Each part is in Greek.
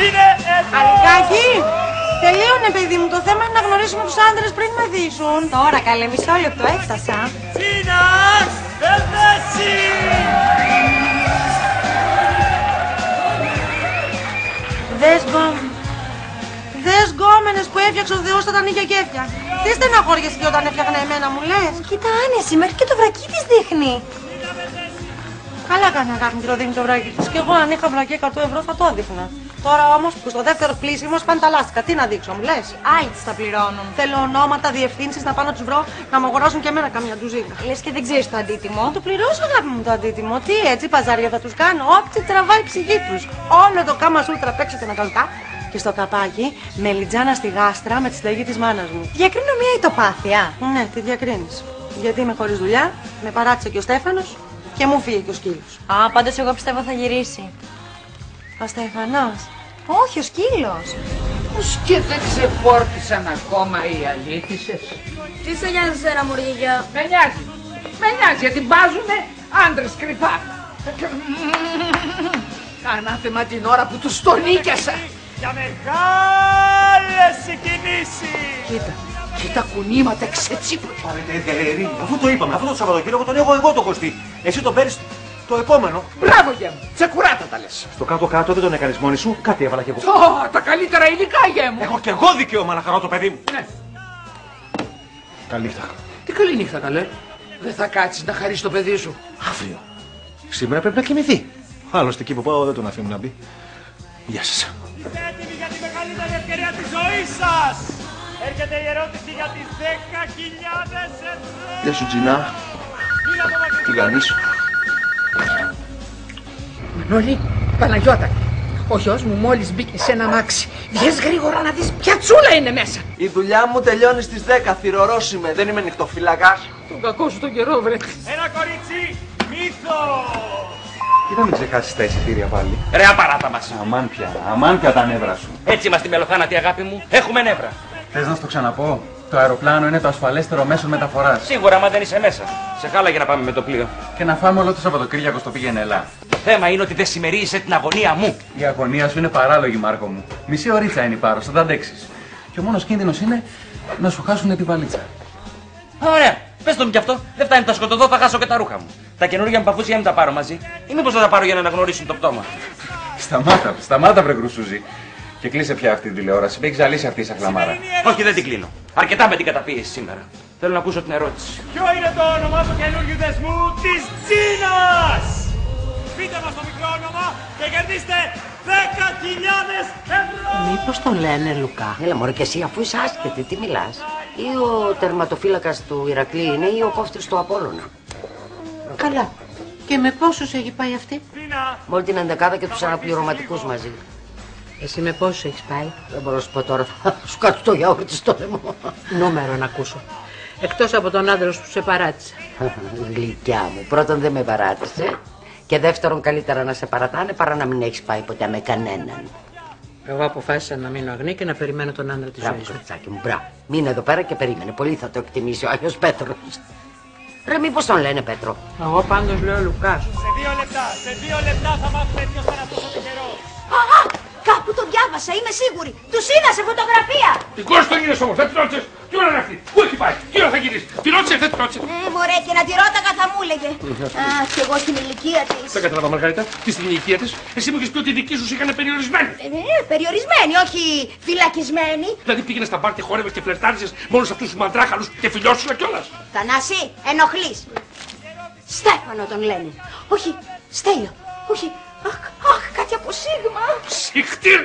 είναι εδώ! Αλικάκι, τελείωνε παιδί μου, το θέμα είναι να γνωρίσουμε τους άντρες πριν με δείσουν. Τώρα καλέ, μισό λεπτό έφτασα. Τζίνας, Βελβέση! Δες γκόμενες που έφτιαξε ο Θεός όταν είχε κέφια. Τι στεναχώριες και όταν έφτιαχνα εμένα μου λες? Κοίτα άνεση, μέχρι και το βρακί της δείχνει. Καλά κάνει αγάπη και το δίνει το βρακί της. Και εγώ αν είχα βρακί 100 ευρώ θα το έδειχνα. Τώρα όμως που στο δεύτερο πλήσιμο σπάνε τα λάστιχα. Τι να δείξω, μου λες? Άλλοι τις τα πληρώνουν. Θέλω ονόματα, διευθύνσεις να πάω να τους βρω να μου αγοράσουν και εμένα καμιά ντουζίνα. Λες και δεν ξέρεις το αντίτιμο. Το πληρώσω αγάπη μου το αντίτιμο. Τι έτσι παζάρια θα τους κάνω? Όποιοι τραβάει η ψυχή τους. Όλο το κάμα σούτρα παίξετε να καλκά. Και στο καπάκι μελιτζάνα στη γάστρα με τη συνταγή της μάνας μου. Διακρίνω μια ητοπάθεια. Ναι, τη διακρίνεις. Γιατί είμαι χωρίς δουλειά, με παράτησε και ο Στέφανος και μου φύγε και ο σκύλος. Α, πάντως εγώ πιστεύω θα γυρίσει. Ο Στέφανος. Όχι, ο σκύλος. Πως και δεν ξεφόρτισαν ακόμα οι αλήθισες. Τι σε νοιάζει σένα, μουργιά? Με νοιάζει. Με νοιάζει γιατί μπάζουνε άντρες κρυφά. Ανάθεμα την ώρα που τους τον νίκιασα. Για μεγάλες συγκινήσεις! Κοίτα κουνήματα ξετσίπου. Αφού το είπαμε, αυτό το Σαββατοκύριακο τον έχω εγώ το κοστί. Εσύ τον παίρνεις το επόμενο. Μπράβο γε μου, τσεκουράτα τα λες. Στο κάτω-κάτω δεν τον έκανες μόνη σου, κάτι έβαλα κι εγώ. Τα καλύτερα υλικά γε μου. Έχω κι εγώ δικαίωμα να χαρώ το παιδί μου. Ναι. Καλή νύχτα. Τι καλή νύχτα καλέ. Δεν θα κάτσεις να χαρίσεις το παιδί σου. Αύριο. Σήμερα πρέπει να κοιμηθεί. Άλλωστε εκεί που πάω δεν τον αφήνω να μπει. Γεια σας. Είστε έτοιμοι για τη μεγαλύτερη ευκαιρία της ζωής σας! Έρχεται η ερώτηση για τις 10.000 ευρώ! Γεια σου Τζινά. Τι κάνεις? Μανώλη, Παναγιώτα, ο γιος μου μόλις μπήκε σε ένα αμάξι. Βγες γρήγορα να δεις ποια τσούλα είναι μέσα. Η δουλειά μου τελειώνει στις 10, θυρωρός είμαι, δεν είμαι νυχτοφύλακας. Τον κακό σου τον καιρό βρε. Ένα κορίτσι, μύθο! Και να μην ξεχάσεις τα εισιτήρια πάλι. Ρε απαράτα μας. Αμάν πια τα νεύρα σου. Έτσι είμαστε μελοθάνατοι αγάπη μου. Έχουμε νεύρα. Θες να σου το ξαναπώ? Το αεροπλάνο είναι το ασφαλέστερο μέσο μεταφοράς. Σίγουρα, άμα δεν είσαι μέσα. Σε χάλαγε να πάμε με το πλοίο. Και να φάμε όλο το Σαββατοκύριακο στο πήγαινε Ελλά. Το θέμα είναι ότι δεν συμμερίζεσαι την αγωνία μου. Η αγωνία σου είναι παράλογη, Μάρκο μου. Μισή ωρίτσα είναι η πάρος, θα τα αντέξεις. Και ο μόνος κίνδυνος είναι να σου χάσουν τη βαλίτσα. Ωραία, πες το μου κι αυτό. Δεν φτάνει να σκοτωθώ, θα χάσω και τα ρούχα μου. Τα καινούργια μου παπούτσια μην τα πάρω μαζί. Ή μήπως θα τα πάρω για να αναγνωρίσουν το πτώμα. Σταμάτα, βρε Γκρουσούζη. Και κλείσε πια αυτή την τηλεόραση. Με έχει ζαλίσει αυτή η σαχλαμάρα. Όχι, δεν την κλείνω. Αρκετά με την καταπίεση σήμερα. Θέλω να ακούσω την ερώτηση. Ποιο είναι το όνομα του καινούργιου δεσμού της Τζίνας? Πείτε μας το μικρό όνομα και κερδίστε 10.000 ευρώ! Μήπως τον λένε Λουκά? Έλα μωρέ και εσύ αφού είσαι άσχετη, τι μιλάς? Ή ο τερματοφύλακας του Ηρακλή είναι ή ο κόφτης του Απόλλωνα. Καλά. Και με πόσους έχει πάει αυτή? Με όλη την ενδεκάδα και τους αναπληρωματικούς μαζί. Εσύ με πόσους έχεις πάει? Δεν μπορώ να σου πω τώρα, θα σου κάτω το γιαούρτι στο λαιμό. Νούμερο να ακούσω. Εκτός από τον άντρα που σε παράτησε. Γλυκιά μου, πρώτον δεν με παράτησε. Και δεύτερον καλύτερα να σε παρατάνε παρά να μην έχεις πάει ποτέ με κανέναν. Εγώ αποφάσισα να μείνω αγνή και να περιμένω τον άντρα της ζωής μου. Μπράβο, μου, μπράβο. Μείνε εδώ πέρα και περίμενε. Πολύ θα το εκτιμήσει ο Άγιος Πέτρος. Ρε, μήπως τον λένε Πέτρο? Εγώ πάντως λέω Λουκάς. Σε 2 λεπτά θα μάθουμε ποιος θα είναι αυτός ο τυχερός. Κάπου το διάβασα, είμαι σίγουρη. Τους είδα σε φωτογραφία. Τι κόρη τον είδες όμως, δεν την ρώτησες? Τι ώρα είναι αυτή, πού έχει πάει, τι ώρα θα γυρίσει? Τη ρώτησες, δεν τη ρώτησες? Μωρέ, και να τη ρώταγα θα μου έλεγε. Αχ, κι εγώ στην ηλικία της. Δεν κατάλαβα, Μαργαρίτα, τι στην ηλικία της? Εσύ μου είχες πει ότι οι δικοί σου είχαν περιορισμένοι. Περιορισμένη, όχι φυλακισμένη. Δηλαδή πήγαινες στα μπαρ και χόρευες και φλερτάρισες μόνος αυτούς τους μαντράχαλους και φιλιώσουν κιόλας. Θανάση, ενοχλείς. Στέφανο τον λένε. Όχι, Στέλιο. Όχι. Αχ, κάτι από Σίγμα. Συχτήρ!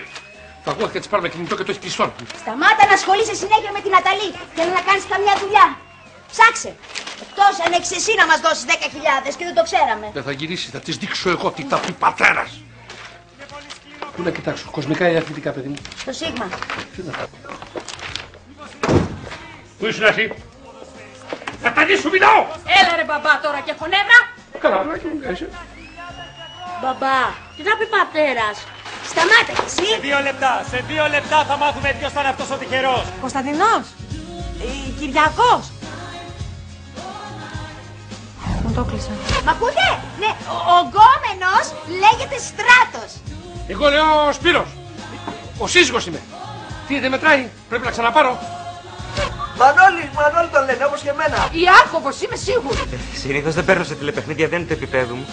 Θα ακούω και της πάρουμε κινητό και το έχει κλειστό. Σταμάτα να ασχολείσαι συνέχεια με την Αταλή και να κάνεις καμιά δουλειά. Ψάξε. Εκτός αν έχεις εσύ να μας δώσεις 10.000 και δεν το ξέραμε. Δεν θα γυρίσει, θα της δείξω εγώ τι θα πει πατέρας. Πού να κοιτάξω, κοσμικά ή αθλητικά, παιδί μου? Στο Σίγμα. Πού ήσουν εσύ? Θα τα δεις σου μιλάω! Έλα ρε μπαμπά τώρα και έχω νεύρα. Καλά, πλάκι μου, είσαι. Μπαμπά, τι θα πει πατέρας? Σταμάτα κι εσύ. Σε 2 λεπτά θα μάθουμε ποιος θα είναι αυτός ο τυχερός. Κωνσταντινός. Κυριακός. Μου το κλείσα. Μ' ακούτε? Ναι, ο γκόμενος λέγεται Στράτος. Εγώ λέω Σπύρος. Ο σύζυγος είμαι. Τι δεν μετράει, πρέπει να ξαναπάρω. Μανώλη τον λένε, όπως και εμένα. Ιάκωβος, είμαι σίγουρη. Συνήθως δεν παίρνω σε τηλεπαιχνίδια, δεν είναι το επίπεδο μου.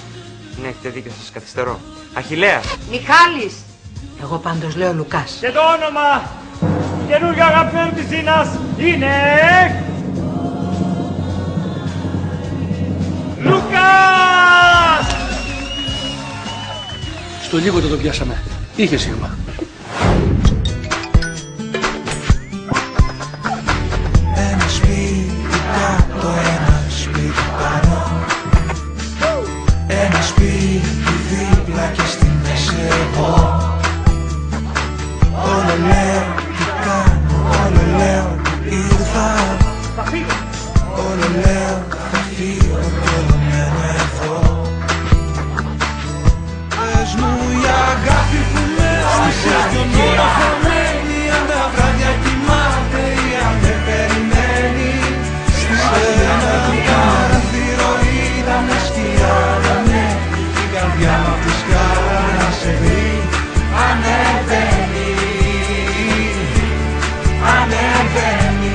Ναι, έχετε δίκιο, σας καθυστερώ. Αχιλλέας. Μιχάλης. Εγώ πάντως λέω Λουκάς. Και το όνομα του καινούργιου αγαπημένου της Ζήνας είναι... Λουκάς! Στο λίγο το πιάσαμε. Είχε σίγμα. Ένα σπίτι κάτω, ένα σπίτι πάνω. Ένα σπίτι δίπλα και στη μέση εγώ. Όλο λέω τι κάνω, όλο λέω που ήρθα. Όλο λέω θα φύγω κι όλο μένω εδώ. Πες μου η αγάπη που μέσα στη μόνα χαμένη. Αν τα βράδια κοιμάται ή αν δεν περιμένει. Σε ένα παραθύρο είδα μια σκιά να ανέβει. Η καρδιά μου απ' τη σκάλα να σε βρει. Ανεβαίνει, ανεβαίνει.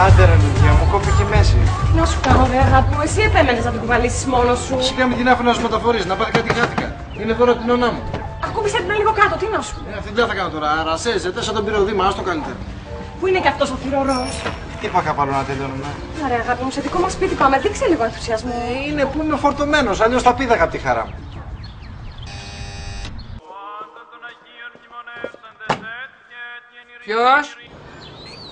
Άντε ρε Λουκία, μου κόπηκε η μέση. Να σου κάνω ρε αγάπη μου, εσύ επέμενες να την κουβαλήσεις μόνος σου. Σιγά με την άφηνα να σου μεταφορείς, να πάρει κάτι χάθηκα. Είναι δώρο από την ονά μου. Ακούμπησε την λίγο κάτω, τι να σου. Αυτή τι θα κάνω τώρα, ρασέζεται σαν τον πυροδήμα, ας το καλύτερα. Πού είναι και αυτός ο θηρορός. Τι είπα κάπου να τελειώνουμε. Ωραία αγάπη μου, σε δικό μας σπίτι πάμε, δείξε λίγο ενθουσιασμό. Είναι που είμαι φορτωμένος, αλλιώς θα πήδαγα από τη χαρά μου. Ποιος?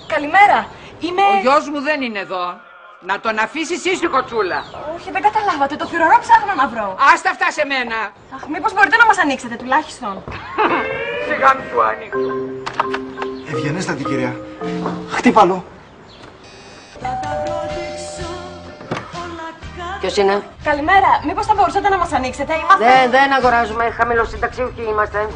Καλημέρα, είμαι... Ο γιος μου δεν είναι εδώ. Να τον αφήσεις ήσυχο, Τσούλα. Όχι, δεν καταλάβατε, το θηρορό ψάχνω να βρω. Άστα αυτά σε μένα. Αχ, μήπως μπορείτε να μας ανοίξετε τουλάχιστον. Σιγά μη σου ανοίξω. Ευγενέστατη κυρία. Χτύπαλο. Ποιος είναι? Καλημέρα, μήπως θα μπορούσατε να μας ανοίξετε, είμαστε... Δεν αγοράζουμε, χαμηλοσυνταξιούχοι είμαστε.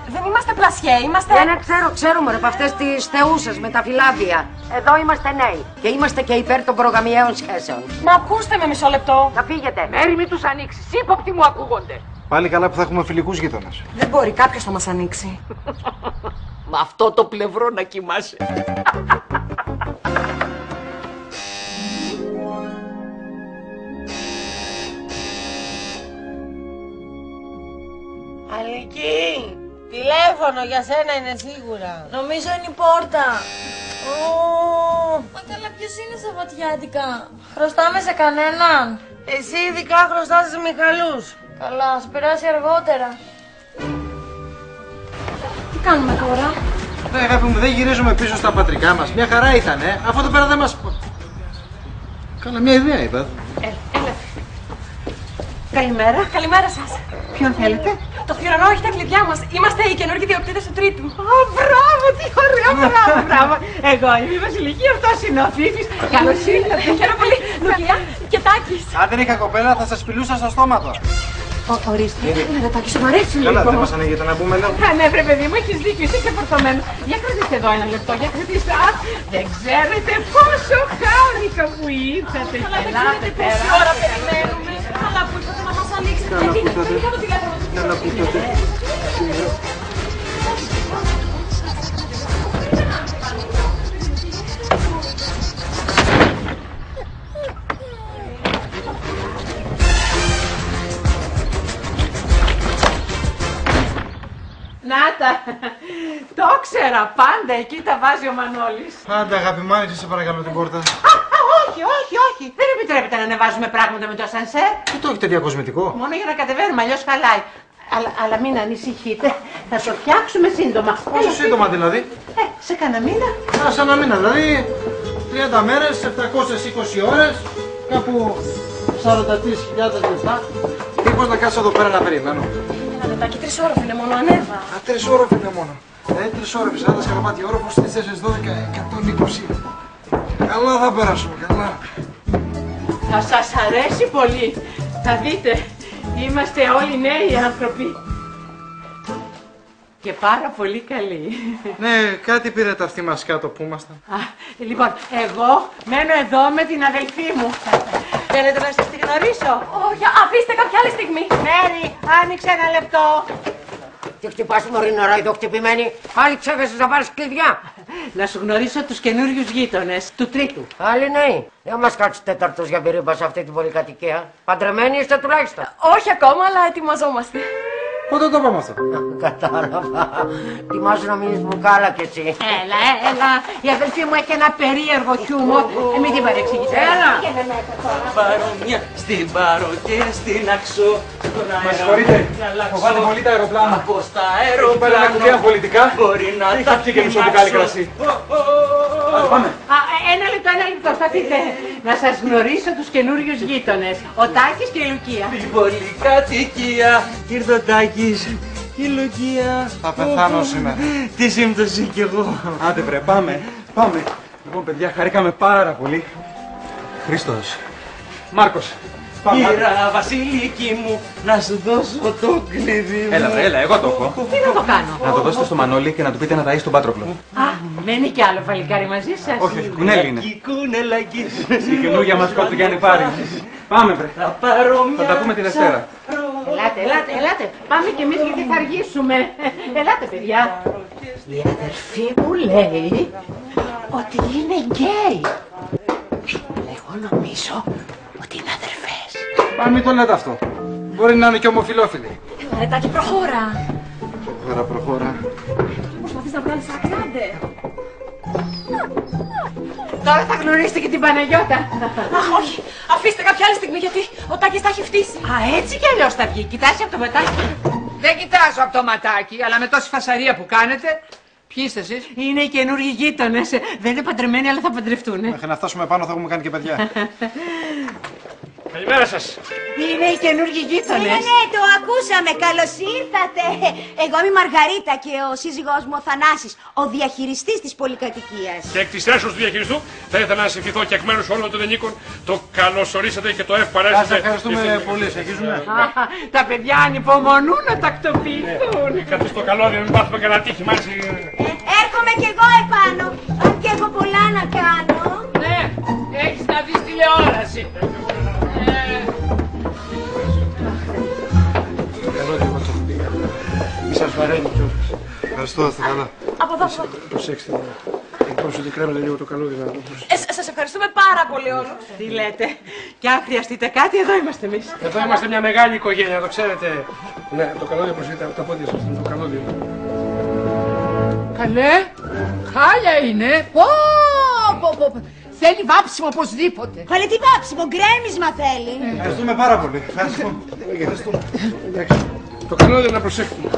Δεν είμαστε πλασιέ, είμαστε... Ναι, ξέρω μωρέ, από αυτές τις θεούσες με τα φυλάδια. Εδώ είμαστε νέοι και είμαστε και υπέρ των προγαμιαίων σχέσεων. Μα ακούστε με μισό λεπτό. Να φύγετε. Μέρη μη τους ανοίξεις, ύποπτοι μου ακούγονται. Πάλι καλά που θα έχουμε φιλικούς γείτονες. Δεν μπορεί, κάποιος θα μας ανοίξει. Με αυτό το πλευρό να κοιμάσαι. Αλική, τηλέφωνο για σένα είναι σίγουρα. Νομίζω είναι η πόρτα. Μα καλά, ποιος είναι Σαββατιάτικα? Χρωστάμε σε κανέναν? Εσύ ειδικά χρωστάς στους Μιχαλούς. Καλά, ας περάσει αργότερα. Τι κάνουμε τώρα? Αγάπη μου, δεν γυρίζουμε πίσω στα πατρικά μας. Μια χαρά ήτανε, αφού εδώ πέρα δεν μας... Κάνα μια ιδέα είπα. Έλα. Καλημέρα. Καλημέρα σας. Ποιον θέλετε? Το θηρορό έχει τα κλειδιά μας. Είμαστε οι καινούργιοι διοκτήτες του τρίτου. Α, μπράβο, τι ωραίο, μπράβο. Εγώ είμαι η Βασιλική, αυτός είναι ο Φίφης. Καλώς ήρθατε. Χαίρομαι πολύ. Λουκία και Τάκης. Αν δεν είχα κοπέλα θα σας πηλούσα στο στόμα τώρα. Ορίστε. Είναι Τάκη, σου μ' αρέσει λίγο. Καλά, δεν μας ανοίγεται να μπούμε εδώ. Ναι, βρε παιδί μου, έχεις δίκιο, είσαι και φορτωμένος. Για κρατήστε εδώ ένα λεπτό, για κρατήστε. Α, δεν ξέρετε πόσο χάρηκα που ήρθατε. Ελάτε πέρα. Πόση ώρα περιμένουμε. Καλά που ήρθατε να μας ανοίξετε. Δεν είχα το τηλέφωνο. Καλά που ήρθατε. Νάτα, το ξέρα, πάντα εκεί τα βάζει ο Μανώλης. Πάντα αγάπη μου, άνοιξε σε παρακαλώ την πόρτα. Όχι, δεν επιτρέπεται να ανεβάζουμε πράγματα με το ασανσέρ. Τι το έχετε διακοσμητικό? Μόνο για να κατεβαίνουμε, αλλιώς χαλάει. Αλλά μην ανησυχείτε, θα το φτιάξουμε σύντομα. Πόσο σύντομα δηλαδή? Σε κανένα μήνα. Σαν ένα μήνα, δηλαδή 30 μέρες, 720 ώρες, κάπου 43.000 λεπτά. Μήπως να κάτσω εδώ πέρα να περιμένω? Ένα λεπτάκι, 3 ώρες είναι μόνο, ανέβα. 3 ώρες είναι μόνο. 3 ώρες, 40 σκαραπάτι όροφος, 4 12, 120. Καλά θα περάσουμε, καλά. Θα σας αρέσει πολύ. Θα δείτε, είμαστε όλοι νέοι άνθρωποι. Και πάρα πολύ καλή. Ναι, κάτι πήρατε αυτή μας κάτω που ήμασταν. Λοιπόν, εγώ μένω εδώ με την αδελφή μου. Θέλετε να σας τη γνωρίσω? Όχι, αφήστε κάποια άλλη στιγμή. Μέρη, άνοιξε ένα λεπτό. Τι χτυπάς μωρή νωρά εδώ χτυπημένη. Πάλι ξέχασες να πάρεις κλειδιά. Να σου γνωρίσω τους καινούριους γείτονες του τρίτου. Άλλοι νέοι. Δεν μας κάτσει τέταρτος για πυρήμπα σε αυτή την πολυκατοικία. Παντρεμένοι είστε τουλάχιστον. Όχι ακόμα, αλλά ετοιμαζόμαστε. Πότε το πάμε αυτό? Κατάλαβα. Ετοιμάσου να μείνεις μπουκάλα κι εσύ. Έλα. Η αδελφή μου έχει ένα περίεργο χιούμορ. Μην την παρεξηγείς. Έλα. Πάρω μια, στην πάρω και στην αξώ. Μας συγχωρείτε, φοβάται πολύ τα αεροπλάνα. Από στα Έχει πάρει ένα κουτί πολιτικά. μπορεί να Είχα πιει και μισό μπουκάλι κρασί. Πάμε. Ένα λεπτό, σταθείτε. Να σας γνωρίσω τους καινούριους γείτονες. Ο Τάκης και η Λουκία. Την πολυκατοικία, ήρθε ο Τάκης, η Λουκία. Θα πεθάνω σήμερα. Τι σύμπτωση κι εγώ. Άντε βρε, πάμε. Λοιπόν, παιδιά, χαρήκαμε πάρα πολύ. Χρήστος. Μάρκος. Πάμε. Ήρα, Βασιλική μου, να σου δώσω το κλειδί μου. Έλα, εγώ το έχω. Τι να το κάνω? Να το δώσετε στο Μανώλη και να του πείτε να ταΐσει τον Πάτροκλο. Μένει κι άλλο φαλικάρι μαζί σας. Όχι, κουνέλι είναι. Κουνελάκι. Η καινούργια μασκότ του Γιάννη Πάρη. Πάμε, βρε. Θα πάρω μια. Θα τα πούμε τη Δευτέρα. Ελάτε. Πάμε κι εμείς γιατί θα αργήσουμε. Ελάτε, παιδιά. Η αδερφή μου λέει ότι είναι γκέι. Εγώ νομίζω ότι είναι αδερφές. Πάμε, μην το λέτε αυτό. Μπορεί να είναι και ομοφυλόφιλοι. Ρε Τάκη, προχώρα. Προχώρα. Προσπαθείς να βγάλεις άκρη, άντε. Τώρα θα γνωρίσετε και την Παναγιώτα. Αχ, όχι. Αφήστε κάποια άλλη στιγμή γιατί ο Τάκης τα έχει φτύσει. Έτσι κι αλλιώς θα βγει. Κοιτάζει από το ματάκι. Δεν κοιτάζω από το ματάκι, αλλά με τόση φασαρία που κάνετε. Ποιοι είστε εσείς? Είναι οι καινούργιοι γείτονες. Δεν είναι παντρεμένοι, αλλά θα παντρευτούν. Μέχρι να φτάσουμε πάνω θα έχουμε κάνει και παιδιά. Καλημέρα σας. Είναι οι καινούργιοι γείτονες. Ναι, το ακούσαμε. Καλώς ήρθατε. Εγώ είμαι η Μαργαρίτα και ο σύζυγός μου ο Θανάσης, ο διαχειριστής της πολυκατοικίας. Και εκ της θέσεως του διαχειριστού θα ήθελα να σας ευχηθώ και εκ μέρους όλων των ενίκων το καλωσορίσατε και το ευπαρέσετε. Σας ευχαριστούμε πολύ. Συνεχίζουμε. Τα παιδιά ανυπομονούν να τακτοποιηθούν. Κάτι στο καλώδιο, μην πάθουμε κανένα τύχη μαζί. Έρχομαι κι εγώ επάνω. Αν και έχω πολλά να κάνω. Ναι, έχεις να δεις τηλεόραση. Μη σας βαραίνει κιόλας. Ευχαριστώ, είστε καλά. Από εδώ. Προσέξτε. Πρόσεχε και κρέμετε λίγο το καλώδιο να το προσέξετε. Σας ευχαριστούμε πάρα πολύ όλους. Τι λέτε, κι αν χρειαστείτε κάτι, εδώ είμαστε εμείς. Εδώ είμαστε μια μεγάλη οικογένεια, το ξέρετε. Ναι, το καλώδιο προσέχετε από τα πόδια σας, το καλώδιο. Καλέ, χάλια είναι. Πω. Θέλει βάψιμο οπωσδήποτε. Καλέ τι βάψιμο, γκρέμισμα θέλει. Ευχαριστούμε πάρα πολύ. Ευχαριστούμε. Εντάξει, το καλώδιο να προσέχετε.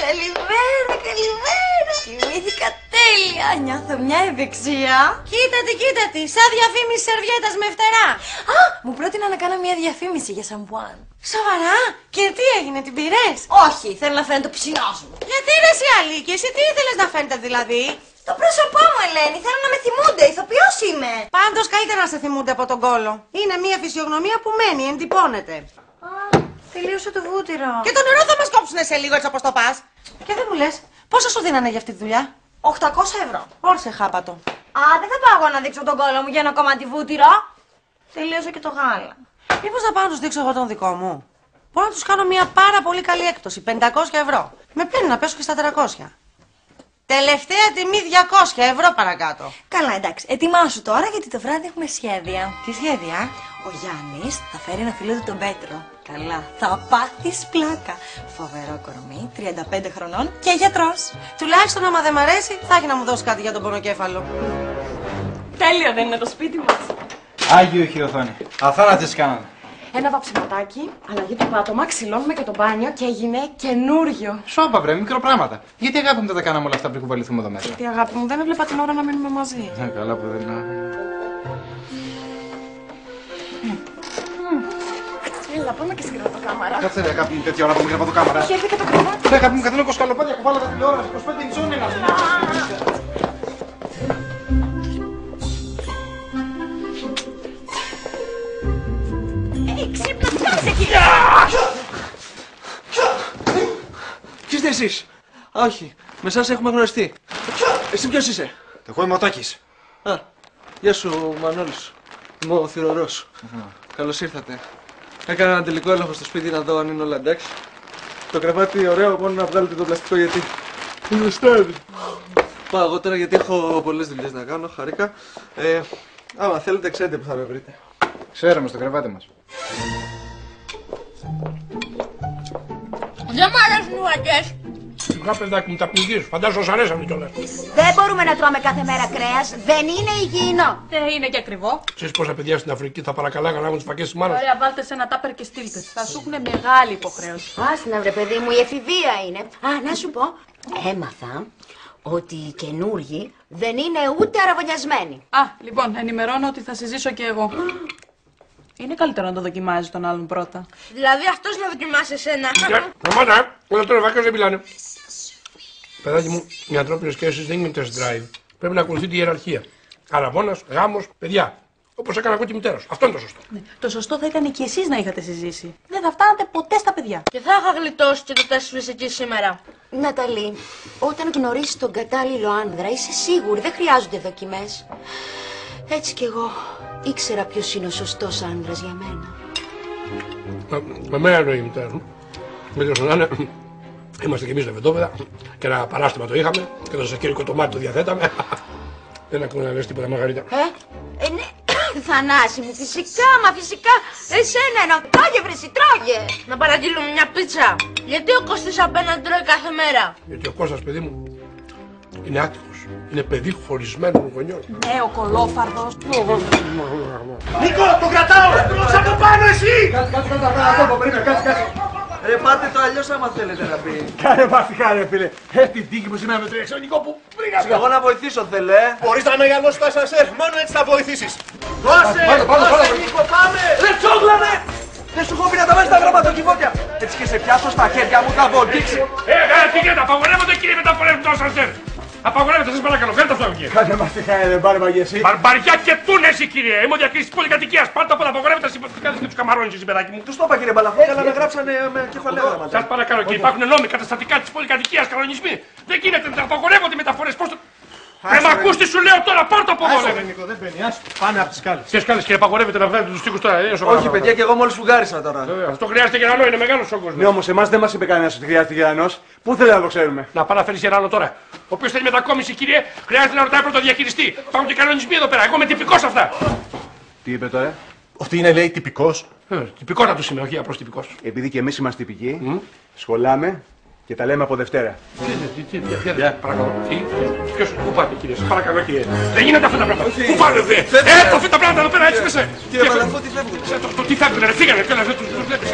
Καλημέρα. Κοιμήθηκα τέλεια. Νιώθω μια ευεξία. Κοίτα τη, σαν διαφήμιση σερβιέτας με φτερά. Α, μου πρότεινα να κάνω μια διαφήμιση για σαμπουάν. Σοβαρά? Και τι έγινε, την πήρες? Όχι, θέλω να φαίνεται το ψινός μου. Γιατί ρε εσύ Αλίκη, εσύ τι ήθελες να φαίνεται δηλαδή? Το πρόσωπό μου, Ελένη, θέλω να με θυμούνται. Ηθοποιός είμαι. Πάντως καλύτερα να σε θυμούνται από τον κόλο. Είναι μια φυσιογνωμία που μένει, εντυπώνεται. Τελείωσε το βούτυρο. Και το νερό θα μας κόψουνε σε λίγο έτσι όπως το πας. Και δεν μου λες, πόσο σου δίνανε για αυτή τη δουλειά? 800 ευρώ. Όρσε χάπατο. Α, δεν θα πάω εγώ να δείξω τον κόλλο μου για ένα κομμάτι βούτυρο. Τελείωσε και το γάλα. Μήπως να πάω να τους δείξω εγώ τον δικό μου? Μπορώ να τους κάνω μια πάρα πολύ καλή έκπτωση, 500 ευρώ. Με παίρνει να πέσω και στα 400. Τελευταία τιμή 200 ευρώ παρακάτω. Καλά, εντάξει. Ετοιμάσου τώρα γιατί το βράδυ έχουμε σχέδια. Τι σχέδια? Ο Γιάννης θα φέρει ένα φίλο του τον Πέτρο. Καλά, θα πάθεις πλάκα. Φοβερό κορμί, 35 χρονών και γιατρός. Τουλάχιστον άμα δεν μ' αρέσει, θα έχει να μου δώσει κάτι για τον πονοκέφαλο. Τέλειο δεν είναι το σπίτι μας. Άγιο είχε η οθόνη. Αθάνατες κάνανε. Ένα βαψιματάκι, αλλαγή του πάτωμα, ξυλώνουμε και το μπάνιο και έγινε καινούριο. Σώπα βρε, μικροπράγματα. Γιατί αγάπη μου δεν τα κάναμε όλα αυτά πριν κουβαληθούμε εδώ μέσα? Γιατί αγάπη μου, δεν έβλεπα την ώρα να μείνουμε μαζί. Καλά που δεν είναι. Έλα, πάμε και στην κρεβατοκάμαρα. Κάτσε ρε αγάπη μου τέτοια ώρα που μην από το κάμαρα. Έχει έρθει και το κρεβάτι. Ναι αγάπη μου, καθόλου 20 σκαλοπάτια κουβάλα τα τηλεόραση, 25 ιντσόνι να Ξύπνησε εκεί! Ποιος είστε εσείς? Όχι, με εσάς έχουμε γνωριστεί. Εσύ ποιος είσαι? Εγώ είμαι ο Τάκης. Α, γεια σου Μανώλης. Είμαι ο θυρωρός. Καλώς ήρθατε. Έκανα ένα τελικό έλεγχο στο σπίτι να δω αν είναι όλα εντάξει. Το κρεβάτι ωραίο, μόνο να βγάλετε το πλαστικό γιατί είναι στάδι. Πάω εγώ τώρα γιατί έχω πολλές δουλειές να κάνω, χαρήκα. Άμα θέλετε ξέρετε που θα με βρείτε. Ξέρουμε στο κρεβάτι μας. Δεν μ' αρέσουν οι ουρατιές. Σιγά παιδάκι μου, τα πνιγείς. Φαντάζομαι σ' αρέσανε κιόλας. Δεν μπορούμε να τρώμε κάθε μέρα κρέας. Δεν είναι υγιεινό. Δεν είναι και ακριβό. Ξέρεις πόσα παιδιά στην Αφρική θα παρακαλάγαν να έχουν τις φακές της μάνας. Ωραία, βάλτε σε ένα τάπερ και στείλτε. Θα σου έχουν μεγάλη υποχρέωση. Άσυνα βρε παιδί μου, η εφηβεία είναι. Α, να σου πω. Έμαθα ότι οι καινούργοι δεν είναι ούτε αραβωνιασμένοι. Α, λοιπόν, ενημερώνω ότι θα συζήσω και εγώ. Είναι καλύτερο να το δοκιμάζει τον άλλον πρώτα. Δηλαδή αυτός να δοκιμάσει εσένα. Σταμάτα, όλα τώρα φακές δεν μιλάνε. Παιδάκι μου, οι ανθρώπινες σχέσεις δεν είναι test drive. Πρέπει να ακολουθεί τη ιεραρχία. Αραβώνας, γάμος, παιδιά. Όπως έκανα εγώ τη μητέρα σου. Αυτό είναι το σωστό. Ναι, το σωστό θα ήταν και εσείς να είχατε συζήσει. Δεν θα φτάνατε ποτέ στα παιδιά. Και θα είχα γλιτώσει και το τέσσερις εκεί σήμερα. Ναταλή, όταν γνωρίσεις τον κατάλληλο άνδρα είσαι σίγουρη, δεν χρειάζονται δοκιμές. Έτσι κι εγώ ήξερα ποιος είναι ο σωστός άνδρας για μένα. Με μένα εννοεί η μητέρα μου. Με να είναι. Είμαστε κι εμείς λεβεντόπεδα και ένα παράστημα το είχαμε και το σακύρικο το μάτι το διαθέταμε. Δεν ακούω να λες τίποτα Μαργαρίτα. Ναι, Θανάση μου, φυσικά, μα φυσικά. Εσένα εννοώ. Τρώγε βρεσί, τρώγε. Να παραγγείλουμε μια πίτσα. Γιατί ο Κώστας απέναντι τρώει κάθε μέρα. Γιατί ο Κώστας, παιδί μου, είναι άτυχος. Είναι παιδί χωρισμένων γονιών. Ναι, ο κολόφαρδος. Νίκο, το κρατάω! Σαν το πάνω εσύ! Κάτσε. Ρε πάτε το αλλιώς άμα θέλετε να πει. Κάνε μαθηκά ρε φίλε. Την τύχη που σήμερα με τρέξει ο Νικό που βρήκα. Εγώ να βοηθήσω θέλε. Μπορείς να μεγαλώσεις το ασανσέρ, μόνο έτσι θα βοηθήσεις. Δώσε, Νίκο, πάμε. Ρε τσόγλανε. Δεν σου έχω πει να τα βάζεις τα γραμματοκιβώτια. Έτσι και σε πιάσω στα χέρια μου θα βολτίξει. Τι γίνεται, απαγορεύονται κύριε μεταφορές το ασανσέρ. Απαγορεύεται, σας παρακαλώ, φέρτε αυτό κύριε. Κάνε μαθηκά ρε μπάρμπαγε εσύ. Μπαρμπαριά και τούνες η κύριε. Είμαι ο διακριτής της πολυκατοικίας. Πάντα από τα απαγορεύεται συμπαθηκάτες και τους καμαρώνεις εσύ παιδάκι μου. Τους το είπα κύριε Μπαλαφώτη, αλλά με γράψανε με κεφαλαία γραμματά. Σας παρακαλώ κύριε, υπάρχουν νόμοι καταστατικά της πολυκατοικίας, κανονισμοί. Δεν γίνεται, δεν απαγορεύονται οι μεταφορές. Πώς το. Δεν μ' ακούς τι σου λέω τώρα, πάρ' το από εδώ. Δεν μπαίνει, πάνε από τις σκάλες. Ποιες σκάλες κύριε, απαγορεύεται να βγάλετε τους τοίχους τώρα. Όχι παιδιά, και εγώ μόλις φουγγάρισα τώρα. Αυτό χρειάζεται γερανό, είναι μεγάλος ο κόσμος. Ναι, όμως εμάς δεν μας είπε κανένας ότι χρειάζεται γερανός. Πού θέλει να το ξέρουμε. Να πάει να φέρεις γερανό τώρα. Ο οποίος θέλει μετακόμιση κύριε, χρειάζεται να ρωτάει πρώτο διαχειριστή. Υπάρχουν και κανονισμοί εδώ πέρα, εγώ είμαι τυπικός αυτά. Τι είπε τώρα. Ότι είναι λέει τυπικός. Τυπικός να του είμαι, όχι απλώς τυπικός. Επειδή και εμείς είμαστε τυπικοί, σχολάμε και τα λέμε από Δευτέρα. Παρακαλώ. Ποιος, πού πάτε κύριε, σας παρακαλώ κύριε. Δεν γίνεται αυτά τα πράγματα. Πού πάτε δε. Αυτά τα πράγματα εδώ πέρα έτσι μέσα. Κύριε Παλαφώτη, φεύγουν. Τι φεύγουν ρε, φύγανε κιόλας, δεν τους βλέπεις.